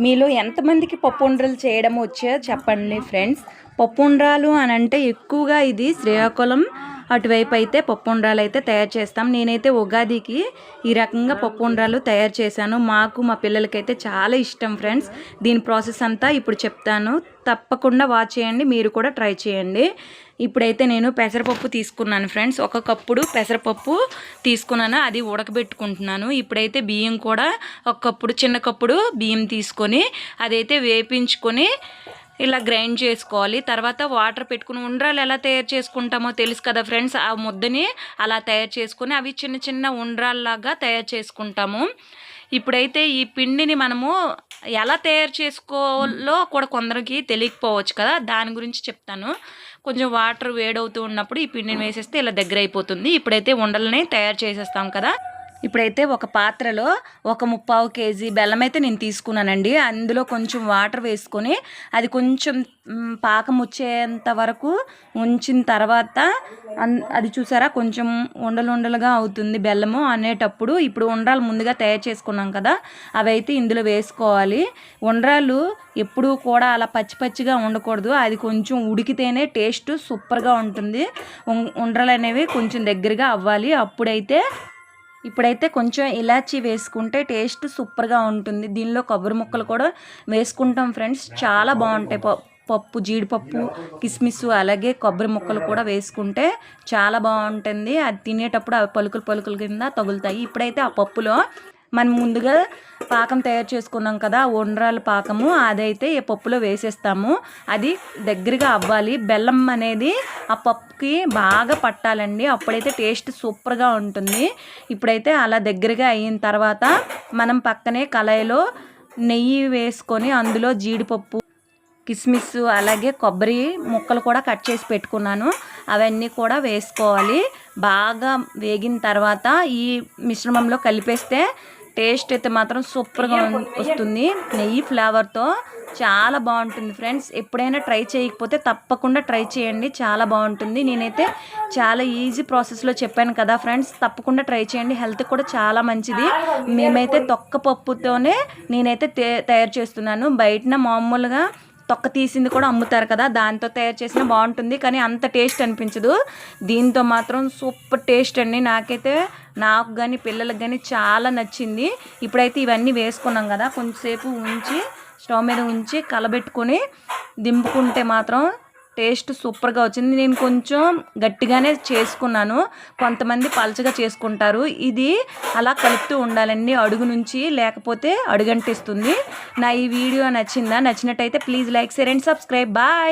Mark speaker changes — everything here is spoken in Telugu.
Speaker 1: మీలో ఎంతమందికి పప్పు ఉండ్రలు చేయడం వచ్చో చెప్పండి ఫ్రెండ్స్. పప్పు ఉండ్రాలు అని అంటే ఎక్కువగా ఇది శ్రీకాకుళం అటువైపు అయితే పప్పు ఉండ్రాలు అయితే తయారు చేస్తాం. నేనైతే ఉగాదికి ఈ రకంగా పప్పు ఉండ్రాలు తయారు చేశాను. మాకు మా పిల్లలకైతే చాలా ఇష్టం ఫ్రెండ్స్. దీని ప్రాసెస్ అంతా ఇప్పుడు చెప్తాను, తప్పకుండా వాచ్ చేయండి, మీరు కూడా ట్రై చేయండి. ఇప్పుడైతే నేను పెసరపప్పు తీసుకున్నాను ఫ్రెండ్స్. ఒక కప్పుడు పెసరపప్పు తీసుకున్నాను, అది ఉడకబెట్టుకుంటున్నాను. ఇప్పుడైతే బియ్యం కూడా ఒక కప్పుడు, చిన్న కప్పుడు బియ్యం తీసుకొని అదైతే వేపించుకొని ఇలా గ్రైండ్ చేసుకోవాలి. తర్వాత వాటర్ పెట్టుకుని ఉండ్రాలు ఎలా తయారు చేసుకుంటామో తెలుసు కదా ఫ్రెండ్స్. ఆ ముద్దని అలా తయారు చేసుకొని అవి చిన్న చిన్న ఉండ్రాల్లాగా తయారు చేసుకుంటాము. ఇప్పుడైతే ఈ పిండిని మనము ఎలా తయారు చేసుకోవాలో కూడా కొందరికి తెలియకపోవచ్చు కదా, దాని గురించి చెప్తాను. కొంచెం వాటర్ వేడవుతూ ఉన్నప్పుడు ఈ పిండిని వేసేస్తే ఇలా దగ్గర అయిపోతుంది. ఇప్పుడైతే ఉండలని తయారు చేసేస్తాం కదా. ఇప్పుడైతే ఒక పాత్రలో ఒక 3/4 కేజీ బెల్లం అయితే నేను తీసుకున్నానండి. అందులో కొంచెం వాటర్ వేసుకొని అది కొంచెం పాకం వచ్చేంత వరకు ఉంచిన తర్వాత అది చూసారా కొంచెం ఉండలుగా అవుతుంది బెల్లము అనేటప్పుడు. ఇప్పుడు ఉండ్రాలు ముందుగా తయారు చేసుకున్నాం కదా, అవి అయితే ఇందులో వేసుకోవాలి. ఉండ్రాలు ఎప్పుడూ కూడా అలా పచ్చి పచ్చిగా ఉండకూడదు, అది కొంచెం ఉడికితేనే టేస్ట్ సూపర్గా ఉంటుంది. ఉండ్రాలు అనేవి కొంచెం దగ్గరగా అవ్వాలి. ఇప్పుడైతే కొంచెం ఇలాచీ వేసుకుంటే టేస్ట్ సూపర్గా ఉంటుంది. దీనిలో కొబ్బరి ముక్కలు కూడా వేసుకుంటాం ఫ్రెండ్స్, చాలా బాగుంటాయి. పప్పు, జీడిపప్పు, కిస్మిస్ అలాగే కొబ్బరి ముక్కలు కూడా వేసుకుంటే చాలా బాగుంటుంది. అది తినేటప్పుడు అవి పలుకులు కింద తగులుతాయి. ఇప్పుడైతే ఆ పప్పులో మనం ముందుగా పాకం తయారు చేసుకున్నాం కదా, ఉండ్రాల పాకము, అదైతే ఈ పప్పులో వేసేస్తాము. అది దగ్గరగా అవ్వాలి. బెల్లం అనేది ఆ పప్పుకి బాగా పట్టాలండి, అప్పుడైతే టేస్ట్ సూపర్గా ఉంటుంది. ఇప్పుడైతే అలా దగ్గరగా అయిన తర్వాత మనం పక్కనే కళాయిలో నెయ్యి వేసుకొని అందులో జీడిపప్పు, కిస్మిస్ అలాగే కొబ్బరి ముక్కలు కూడా కట్ చేసి పెట్టుకున్నాను, అవన్నీ కూడా వేసుకోవాలి. బాగా వేగిన తర్వాత ఈ మిశ్రమంలో కలిపేస్తే టేస్ట్ అయితే మాత్రం సూపర్గా వస్తుంది. నెయ్యి ఫ్లేవర్తో చాలా బాగుంటుంది ఫ్రెండ్స్. ఎప్పుడైనా ట్రై చేయకపోతే తప్పకుండా ట్రై చేయండి, చాలా బాగుంటుంది. నేనైతే చాలా ఈజీ ప్రాసెస్లో చెప్పాను కదా ఫ్రెండ్స్, తప్పకుండా ట్రై చేయండి. హెల్త్ కూడా చాలా మంచిది. మేమైతే తొక్క పప్పుతోనే నేనైతే తయారు చేస్తున్నాను. బయటన మామూలుగా తొక్క తీసింది కూడా అమ్ముతారు కదా, దాంతో తయారు చేసినా బాగుంటుంది, కానీ అంత టేస్ట్ అనిపించదు. దీంతో మాత్రం సూపర్ టేస్ట్ అండి. నాకు కానీ పిల్లలకు కానీ చాలా నచ్చింది. ఇప్పుడైతే ఇవన్నీ వేసుకున్నాం కదా, కొంచెంసేపు ఉంచి స్టవ్ మీద ఉంచి కలబెట్టుకొని దింపుకుంటే మాత్రం టేస్ట్ సూపర్గా వచ్చింది. నేను కొంచెం గట్టిగానే చేసుకున్నాను, కొంతమంది పలచగా చేసుకుంటారు. ఇది అలా కలుపుతూ ఉండాలండి అడుగు నుంచి, లేకపోతే అడుగంటిస్తుంది. నా ఈ వీడియో నచ్చినట్టయితే please like, share and subscribe. Bye.